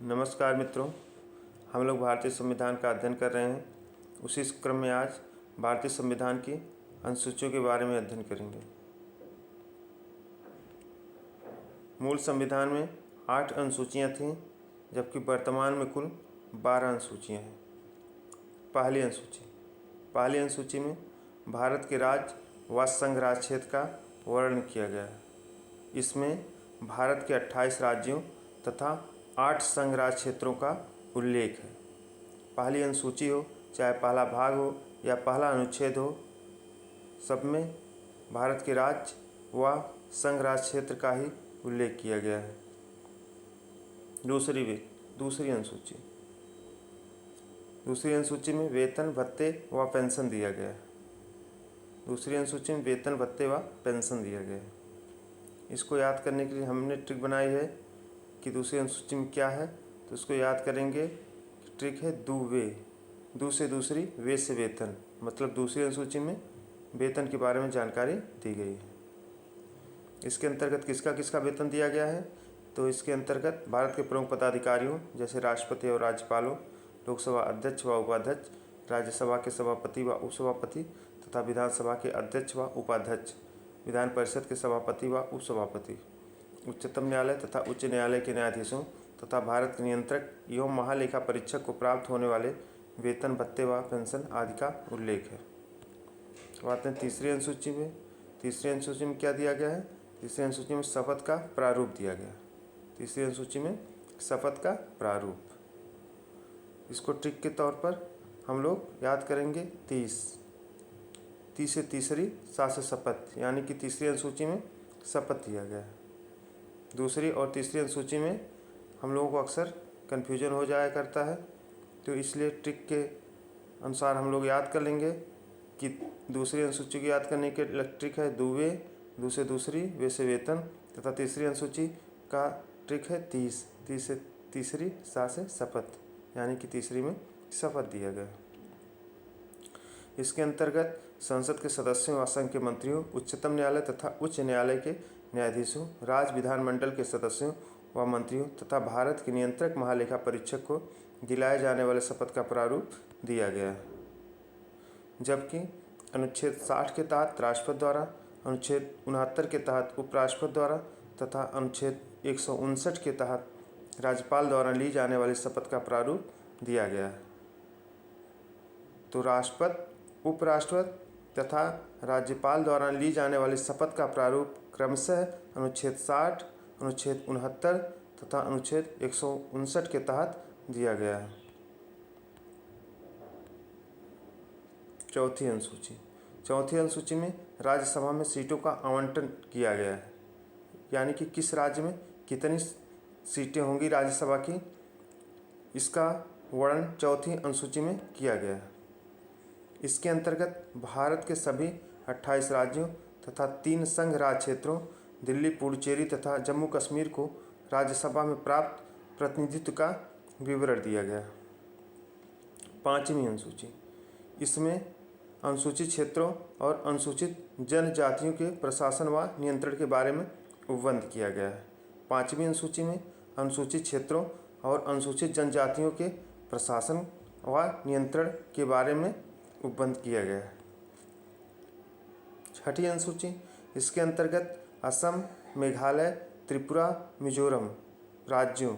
नमस्कार मित्रों, हम लोग भारतीय संविधान का अध्ययन कर रहे हैं। उसी क्रम में आज भारतीय संविधान की अनुसूचियों के बारे में अध्ययन करेंगे। मूल संविधान में 8 अनुसूचियाँ थीं, जबकि वर्तमान में कुल 12 अनुसूचियाँ हैं। पहली अनुसूची में भारत के राज्य व संघ राज क्षेत्र का वर्णन किया गया है। इसमें भारत के 28 राज्यों तथा 8 संघ राज क्षेत्रों का उल्लेख है। पहली अनुसूची हो, चाहे पहला भाग हो या पहला अनुच्छेद हो, सब में भारत के राज्य व संघ राज क्षेत्र का ही उल्लेख किया गया है। दूसरी अनुसूची में वेतन भत्ते व पेंशन दिया गया है। इसको याद करने के लिए हमने ट्रिक बनाई है कि दूसरी अनुसूची में क्या है, तो उसको याद करेंगे। ट्रिक है दू से दूसरी, वे से वेतन, मतलब दूसरी अनुसूची में वेतन के बारे में जानकारी दी गई है। इसके अंतर्गत किसका किसका वेतन दिया गया है, तो इसके अंतर्गत भारत के प्रमुख पदाधिकारियों जैसे राष्ट्रपति और राज्यपालों, लोकसभा अध्यक्ष व उपाध्यक्ष, राज्यसभा के सभापति व उपसभापति तथा विधानसभा के अध्यक्ष व उपाध्यक्ष, विधान परिषद के सभापति व उपसभापति, उच्चतम न्यायालय तथा उच्च न्यायालय के न्यायाधीशों तथा भारत के नियंत्रक एवं महालेखा परीक्षक को प्राप्त होने वाले वेतन भत्ते व पेंशन आदि का उल्लेख है। तो आते हैं तीसरी अनुसूची में। तीसरी अनुसूची में क्या दिया गया है? तीसरी अनुसूची में शपथ का प्रारूप दिया गया। तीसरी अनुसूची में शपथ का प्रारूप, इसको ट्रिक के तौर पर हम लोग याद करेंगे। 30 से तीसरी, सा से शपथ, यानी कि तीसरी अनुसूची में शपथ दिया गया है। दूसरी और तीसरी अनुसूची में हम लोगों को अक्सर कन्फ्यूजन हो जाया करता है, तो इसलिए ट्रिक के अनुसार हम लोग याद कर लेंगे कि दूसरी अनुसूची को याद करने के ट्रिक है दू से दूसरी, वे से वेतन, तथा तीसरी अनुसूची का ट्रिक है 30 से तीसरी, सा से शपथ, यानी कि तीसरी में शपथ दिया गया। इसके अंतर्गत संसद के सदस्यों व संघ के मंत्रियों, उच्चतम न्यायालय तथा उच्च न्यायालय के न्यायाधीशों, राज्य विधानमंडल के सदस्यों व मंत्रियों तथा भारत के नियंत्रक महालेखा परीक्षक को दिलाए जाने वाले शपथ का प्रारूप दिया गया है। जबकि अनुच्छेद 60 के तहत राष्ट्रपति द्वारा, अनुच्छेद 69 के तहत उपराष्ट्रपति द्वारा तथा अनुच्छेद 159 के तहत राज्यपाल द्वारा ली जाने वाली शपथ का प्रारूप दिया गया है। तो राष्ट्रपति, उपराष्ट्रपति तथा राज्यपाल द्वारा ली जाने वाली शपथ का प्रारूप क्रमशः अनुच्छेद 60, अनुच्छेद 69 तथा अनुच्छेद 159 के तहत दिया गया है। चौथी अनुसूची में राज्यसभा में सीटों का आवंटन किया गया है, यानी कि किस राज्य में कितनी सीटें होंगी राज्यसभा की, इसका वर्णन चौथी अनुसूची में किया गया है। इसके अंतर्गत भारत के सभी 28 राज्यों तथा 3 संघ राज क्षेत्रों दिल्ली, पुडुचेरी तथा जम्मू कश्मीर को राज्यसभा में प्राप्त प्रतिनिधित्व का विवरण दिया गया। पाँचवीं अनुसूची, इसमें अनुसूचित क्षेत्रों और अनुसूचित जनजातियों के प्रशासन व नियंत्रण के बारे में उपबंध किया गया है। पाँचवीं अनुसूची में अनुसूचित क्षेत्रों और अनुसूचित जनजातियों के प्रशासन व नियंत्रण के बारे में उपबंध किया गया है। छठी अनुसूची, इसके अंतर्गत असम, मेघालय, त्रिपुरा, मिजोरम राज्यों,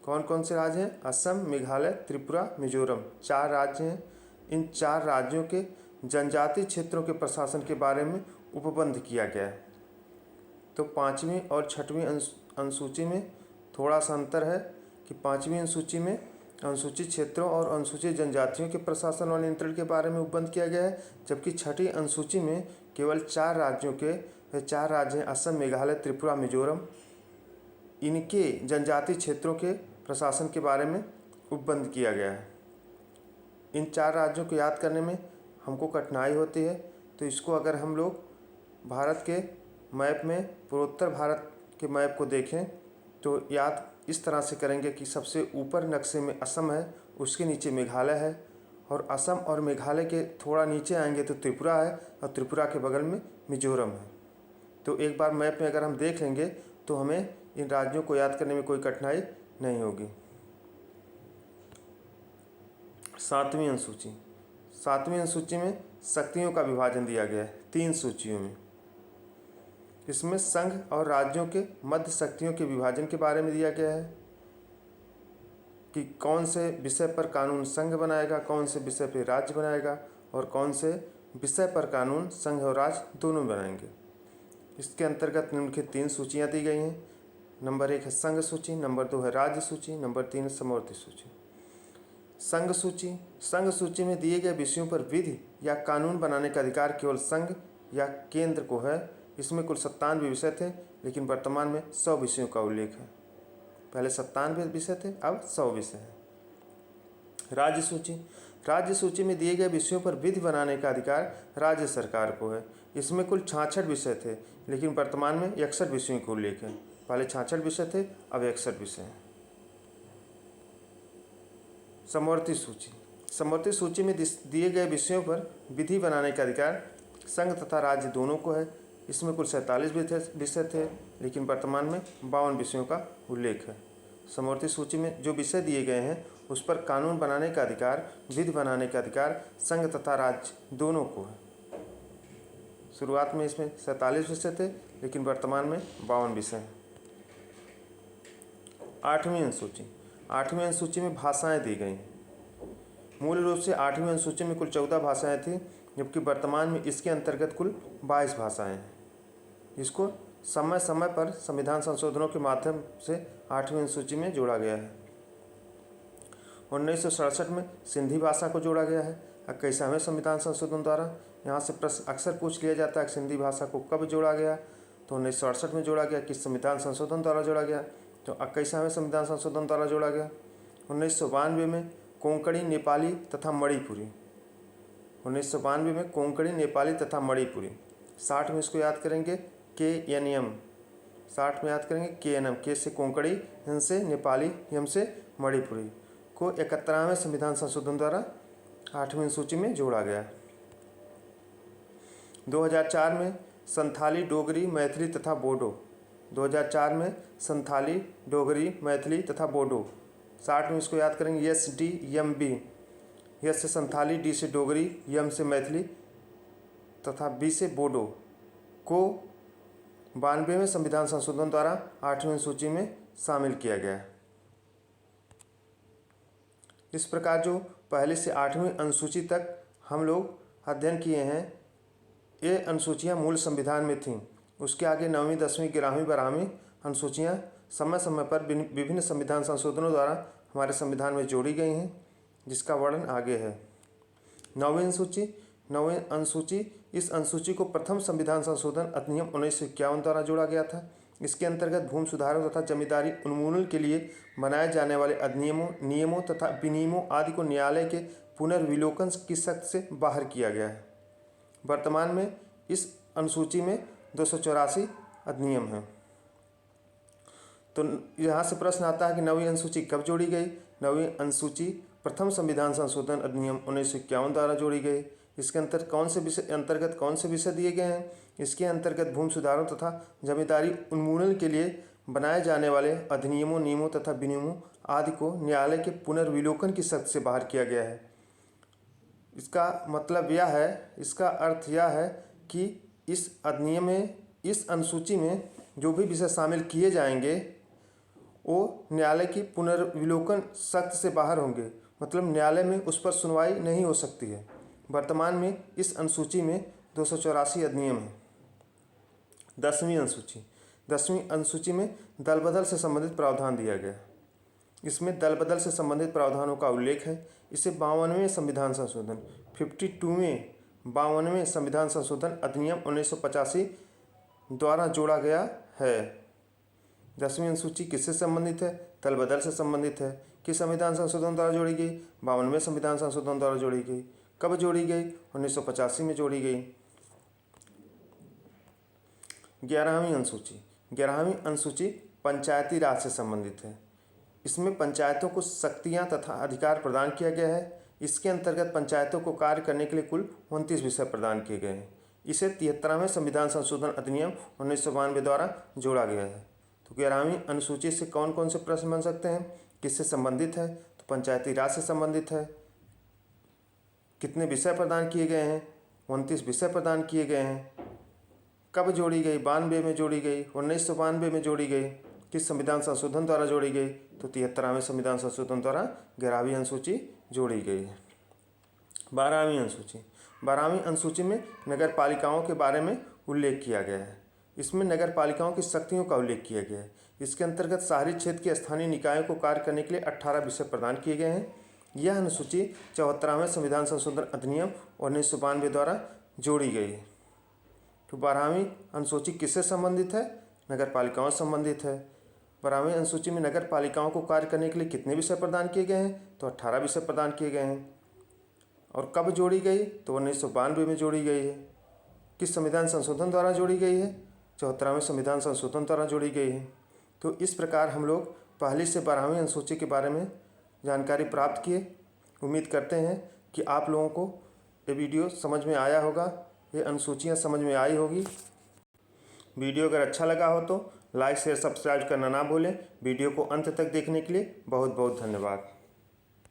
कौन कौन से राज्य हैं? असम, मेघालय, त्रिपुरा, मिजोरम, 4 राज्य हैं। इन 4 राज्यों के जनजातीय क्षेत्रों के प्रशासन के बारे में उपबंध किया गया है। तो 5वीं और 6वीं अनुसूची में थोड़ा सा अंतर है कि 5वीं अनुसूची में अनुसूचित क्षेत्रों और अनुसूचित जनजातियों के प्रशासन और नियंत्रण के बारे में उपबंध किया गया है, जबकि 6ठी अनुसूची में केवल 4 राज्यों के, 4 राज्य हैं असम, मेघालय, त्रिपुरा, मिजोरम, इनके जनजातीय क्षेत्रों के प्रशासन के बारे में उपबंध किया गया है। इन 4 राज्यों को याद करने में हमको कठिनाई होती है, तो इसको अगर हम लोग भारत के मैप में पूर्वोत्तर भारत के मैप को देखें तो याद इस तरह से करेंगे कि सबसे ऊपर नक्शे में असम है, उसके नीचे मेघालय है, और असम और मेघालय के थोड़ा नीचे आएंगे तो त्रिपुरा है, और त्रिपुरा के बगल में मिजोरम है। तो एक बार मैप में अगर हम देख लेंगे तो हमें इन राज्यों को याद करने में कोई कठिनाई नहीं होगी। सातवीं अनुसूची। सातवीं अनुसूची में शक्तियों का विभाजन दिया गया है 3 सूचियों में। इसमें संघ और राज्यों के मध्य शक्तियों के विभाजन के बारे में दिया गया है कि कौन से विषय पर कानून संघ बनाएगा, कौन से विषय पर राज्य बनाएगा और कौन से विषय पर कानून संघ और राज्य दोनों बनाएंगे। इसके अंतर्गत निम्नलिखित 3 सूचियाँ दी गई हैं। नंबर 1 है संघ सूची, नंबर 2 है राज्य सूची, नंबर 3 है समवर्ती सूची। संघ सूची। संघ सूची में दिए गए विषयों पर विधि या कानून बनाने का अधिकार केवल संघ या केंद्र को है। इसमें कुल 97 विषय थे, लेकिन वर्तमान में 100 विषयों का उल्लेख है। पहले 97 विषय थे, अब 100 विषय हैं। राज्य सूची। राज्य सूची में दिए गए विषयों पर विधि बनाने का अधिकार राज्य सरकार को है। इसमें कुल 66 विषय थे, लेकिन वर्तमान में 61 विषयों का उल्लेख है। पहले 66 विषय थे, अब 61 विषय हैं। समवर्ती सूची। समवर्ती सूची में दिए गए विषयों पर विधि बनाने का अधिकार संघ तथा राज्य दोनों को है। इसमें कुल 47 विषय थे, लेकिन वर्तमान में 52 विषयों का उल्लेख है। समवर्ती सूची में जो विषय दिए गए हैं उस पर कानून बनाने का अधिकार, विधि बनाने का अधिकार संघ तथा राज्य दोनों को है। शुरुआत में इसमें 47 विषय थे, लेकिन वर्तमान में 52 विषय हैं। 8वीं अनुसूची। 8वीं अनुसूची में भाषाएं दी गई हैं। मूल रूप से 8वीं अनुसूची में कुल 14 भाषाएं थी, जबकि वर्तमान में इसके अंतर्गत कुल 22 भाषाएं हैं। इसको समय समय पर संविधान संशोधनों के माध्यम से 8वीं अनुसूची में जोड़ा गया है। 1967 में सिंधी भाषा को जोड़ा गया है 21वें संविधान संशोधन द्वारा। यहाँ से प्रश्न अक्सर पूछ लिया जाता है कि सिंधी भाषा को कब जोड़ा गया, तो 1967 में जोड़ा गया। किस संविधान संशोधन द्वारा जोड़ा गया, तो 21वें संविधान संशोधन द्वारा जोड़ा गया। 1992 में कोंकणी, नेपाली तथा मणिपुरी। 1992 में कोंकणी, नेपाली तथा मणिपुरी। 60 में इसको याद करेंगे KNM। 60 में याद करेंगे KNM। के से कोंकणी, एन से नेपाली, एम से मणिपुरी को 71वें संविधान संशोधन द्वारा 8वीं सूची में जोड़ा गया। 2004 में संथाली, डोगरी, मैथिली तथा बोडो। 2004 में संथाली, डोगरी, मैथिली तथा बोडो। 60 में इसको याद करेंगे SDMB। एस से संथाली, डी से डोगरी, एम से मैथिली तथा बी से बोडो को 92वें संविधान संशोधन द्वारा 8वीं सूची में शामिल किया गया है। इस प्रकार जो पहले से 8वीं अनुसूची तक हम लोग अध्ययन किए हैं, ये अनुसूचियाँ मूल संविधान में थीं। उसके आगे 9वीं, 10वीं, 11वीं, 12वीं अनुसूचियाँ समय समय पर विभिन्न संविधान संशोधनों द्वारा हमारे संविधान में जोड़ी गई हैं, जिसका वर्णन आगे है। 9वीं अनुसूची। 9वीं अनुसूची, इस अनुसूची को प्रथम संविधान संशोधन अधिनियम 1951 द्वारा जोड़ा गया था। इसके अंतर्गत भूमि सुधारों तथा जमींदारी उन्मूलन के लिए बनाए जाने वाले अधिनियमों, नियमों तथा विनियमों आदि को न्यायालय के पुनर्विलोकन की शक्ति से बाहर किया गया है। वर्तमान में इस अनुसूची में 284 अधिनियम हैं। तो यहाँ से प्रश्न आता है कि 9वीं अनुसूची कब जोड़ी गई। 9वीं अनुसूची प्रथम संविधान संशोधन अधिनियम 1951 द्वारा जोड़ी गई। इसके अंतर्गत कौन से विषय दिए गए हैं। इसके अंतर्गत भूमि सुधारों तथा जमींदारी उन्मूलन के लिए बनाए जाने वाले अधिनियमों, नियमों तथा विनियमों आदि को न्यायालय के पुनर्विलोकन की शक्ति से बाहर किया गया है। इसका मतलब यह है, इसका अर्थ यह है कि इस अधिनियम में, इस अनुसूची में जो भी विषय शामिल किए जाएंगे वो न्यायालय की पुनर्विलोकन शक्ति से बाहर होंगे, मतलब न्यायालय में उस पर सुनवाई नहीं हो सकती है। वर्तमान में इस अनुसूची में 284 अधिनियम हैं। 10वीं अनुसूची। 10वीं अनुसूची में दल बदल से संबंधित प्रावधान दिया गया। इसमें दल बदल से संबंधित प्रावधानों का उल्लेख है। इसे 52वें संविधान संशोधन 52वें संविधान संशोधन अधिनियम 1985 द्वारा जोड़ा गया है। 10वीं अनुसूची किससे संबंधित है? दल बदल से संबंधित है। किस संविधान संशोधन द्वारा जोड़ी गई? 52वें संविधान संशोधन द्वारा जोड़ी गई। कब जोड़ी गई? 1985 में जोड़ी गई। 11वीं अनुसूची। 11वीं अनुसूची पंचायती राज से संबंधित है। इसमें पंचायतों को शक्तियां तथा अधिकार प्रदान किया गया है। इसके अंतर्गत पंचायतों को कार्य करने के लिए कुल 29 विषय प्रदान किए गए हैं। इसे 73वें संविधान संशोधन अधिनियम 1992 द्वारा जोड़ा गया है। तो 11वीं अनुसूची से कौन कौन से प्रश्न बन सकते हैं? किससे संबंधित है? तो पंचायती राज से संबंधित है। कितने विषय प्रदान किए गए हैं? 29 विषय प्रदान किए गए हैं। कब जोड़ी गई? 92 में जोड़ी गई, 1992 में जोड़ी गई। किस संविधान संशोधन द्वारा जोड़ी गई? तो 73वें संविधान संशोधन द्वारा 11वीं अनुसूची जोड़ी गई है। 12वीं अनुसूची। 12वीं अनुसूची में नगर पालिकाओं के बारे में उल्लेख किया गया है। इसमें नगर पालिकाओं की शक्तियों का उल्लेख किया गया है। इसके अंतर्गत शहरी क्षेत्र के स्थानीय निकायों को कार्य करने के लिए 18 विषय प्रदान किए गए हैं। यह अनुसूची 74वें संविधान संशोधन अधिनियम 1992 द्वारा जोड़ी गई है। तो 12वीं अनुसूची किससे संबंधित है? नगर पालिकाओं से संबंधित है। 12वीं अनुसूची में नगर पालिकाओं को कार्य करने के लिए कितने विषय प्रदान किए गए हैं? तो 18 विषय प्रदान किए गए हैं। और कब जोड़ी गई? तो 1992 में जोड़ी गई है। किस संविधान संशोधन द्वारा जोड़ी गई है? 74वें संविधान संशोधन द्वारा जोड़ी गई है। तो इस प्रकार हम लोग पहली से 12वीं अनुसूची के बारे में जानकारी प्राप्त किए। उम्मीद करते हैं कि आप लोगों को ये वीडियो समझ में आया होगा, ये अनुसूचियाँ समझ में आई होगी। वीडियो अगर अच्छा लगा हो तो लाइक शेयर सब्सक्राइब करना ना भूलें। वीडियो को अंत तक देखने के लिए बहुत बहुत धन्यवाद।